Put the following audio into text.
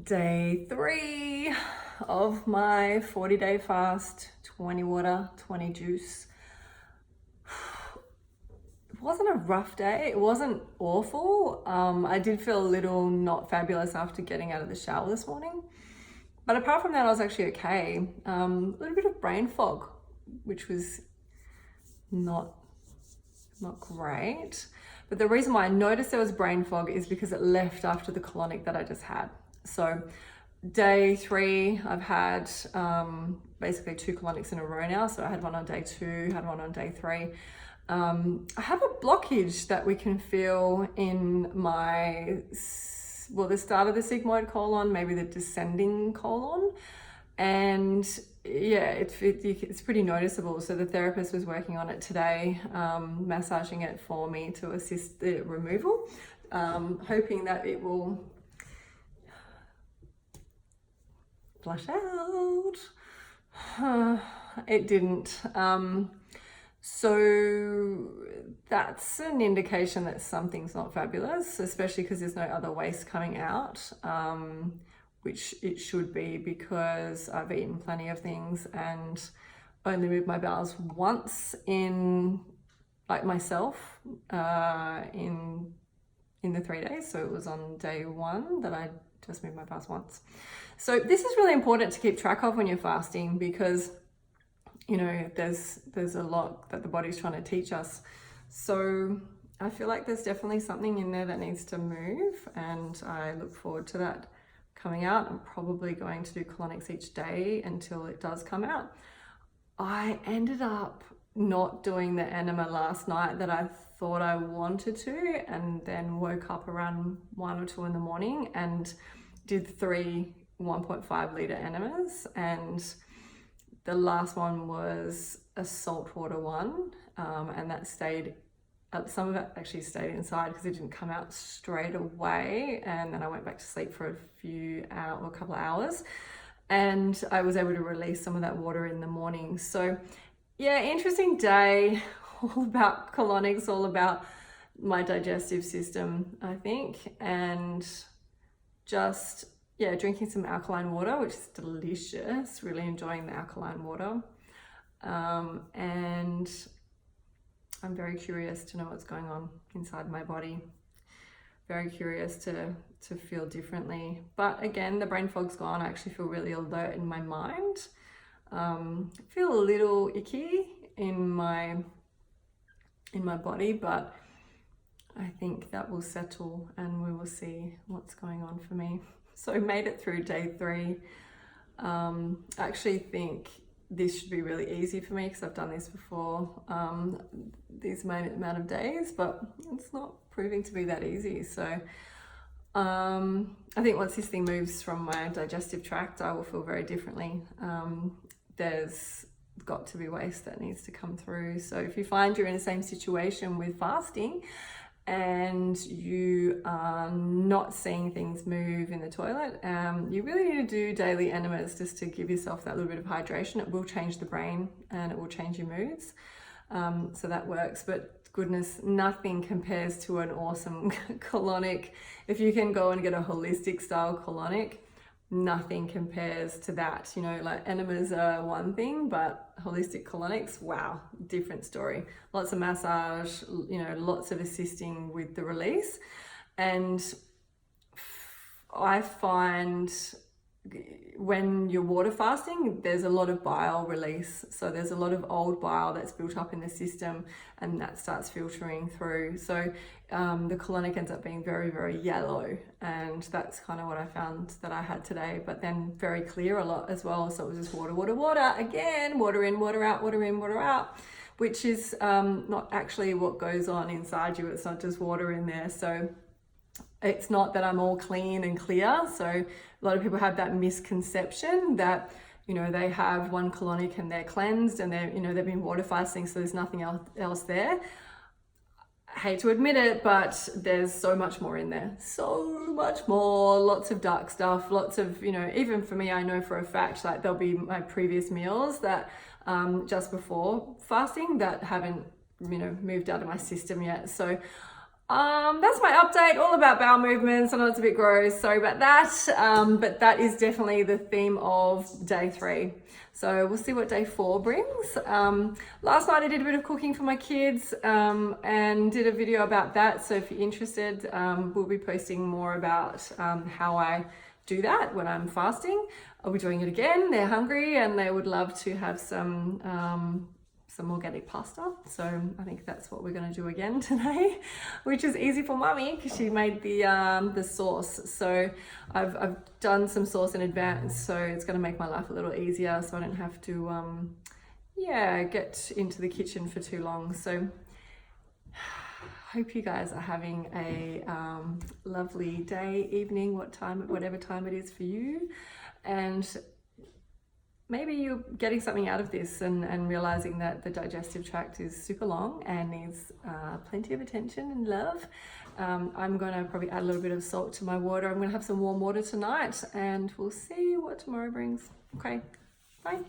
Day 3 of my 40-day fast, 20 water, 20 juice. It wasn't a rough day. It wasn't awful. I did feel a little not fabulous after getting out of the shower this morning. But apart from that, I was actually okay. A little bit of brain fog, which was not great. But the reason why I noticed there was brain fog is because it left after the colonic that I just had. So day 3, I've had basically 2 colonics in a row now. So I had one on day 2, had one on day 3. I have a blockage that we can feel in my, the start of the sigmoid colon, maybe the descending colon. And yeah, it's pretty noticeable. So the therapist was working on it today, massaging it for me to assist the removal, hoping that it will flush out. It didn't. So that's an indication that something's not fabulous, especially because there's no other waste coming out, which it should be, because I've eaten plenty of things and only moved my bowels once in, like myself, in the 3 days. So it was on day 1 that I just moved my bowels once. So this is really important to keep track of when you're fasting, because you know there's a lot that the body's trying to teach us. So I feel like there's definitely something in there that needs to move, and I look forward to that coming out. I'm probably going to do colonics each day until it does come out. I ended up not doing the enema last night that I thought I wanted to, and then woke up around 1 or 2 in the morning and did 3 1.5 litre enemas, and the last one was a saltwater one, and that stayed, some of it actually stayed inside because it didn't come out straight away, and then I went back to sleep for a couple of hours, and I was able to release some of that water in the morning. So yeah, interesting day, all about colonics, all about my digestive system, I think, and just drinking some alkaline water, which is delicious. Really enjoying the alkaline water. And I'm very curious to know what's going on inside my body. Very curious to feel differently. But again, the brain fog's gone. I actually feel really alert in my mind. Feel a little icky in my body, but I think that will settle and we will see what's going on for me. So I made it through day 3. I actually think this should be really easy for me because I've done this before, these amount of days, but it's not proving to be that easy. So I think once this thing moves from my digestive tract, I will feel very differently. There's got to be waste that needs to come through. So if you find you're in the same situation with fasting and you are not seeing things move in the toilet, you really need to do daily enemas just to give yourself that little bit of hydration. It will change the brain and it will change your moods. So that works, but goodness, nothing compares to an awesome colonic. If you can go and get a holistic style colonic, nothing compares to that. You know, like enemas are one thing, but holistic colonics, wow, different story. Lots of massage, you know, lots of assisting with the release. And I find when you're water fasting, there's a lot of bile release. So there's a lot of old bile that's built up in the system, and that starts filtering through. So the colonic ends up being very, very yellow, and that's kind of what I found that I had today, but then very clear a lot as well. So it was just water, water, water, again, water in, water out, water in, water out, which is not actually what goes on inside you. It's not just water in there. So it's not that I'm all clean and clear. So a lot of people have that misconception that, you know, they have one colonic and they're cleansed and they're, you know, they've been water fasting, so there's nothing else there. I hate to admit it, but there's so much more in there. So much more, lots of dark stuff, lots of, you know, even for me, I know for a fact, like there'll be my previous meals that just before fasting that haven't, you know, moved out of my system yet. So That's my update, all about bowel movements. I know it's a bit gross, sorry about that. But that is definitely the theme of day 3. So we'll see what day 4 brings. Last night I did a bit of cooking for my kids and did a video about that. So if you're interested, we'll be posting more about how I do that when I'm fasting. I'll be doing it again. They're hungry and they would love to have some organic pasta, so I think that's what we're going to do again today, which is easy for mummy because she made the sauce. So I've done some sauce in advance, so it's going to make my life a little easier, so I don't have to get into the kitchen for too long. So hope you guys are having a lovely day, evening, whatever time it is for you, and maybe you're getting something out of this and realizing that the digestive tract is super long and needs plenty of attention and love. I'm going to probably add a little bit of salt to my water. I'm going to have some warm water tonight and we'll see what tomorrow brings. Okay, bye.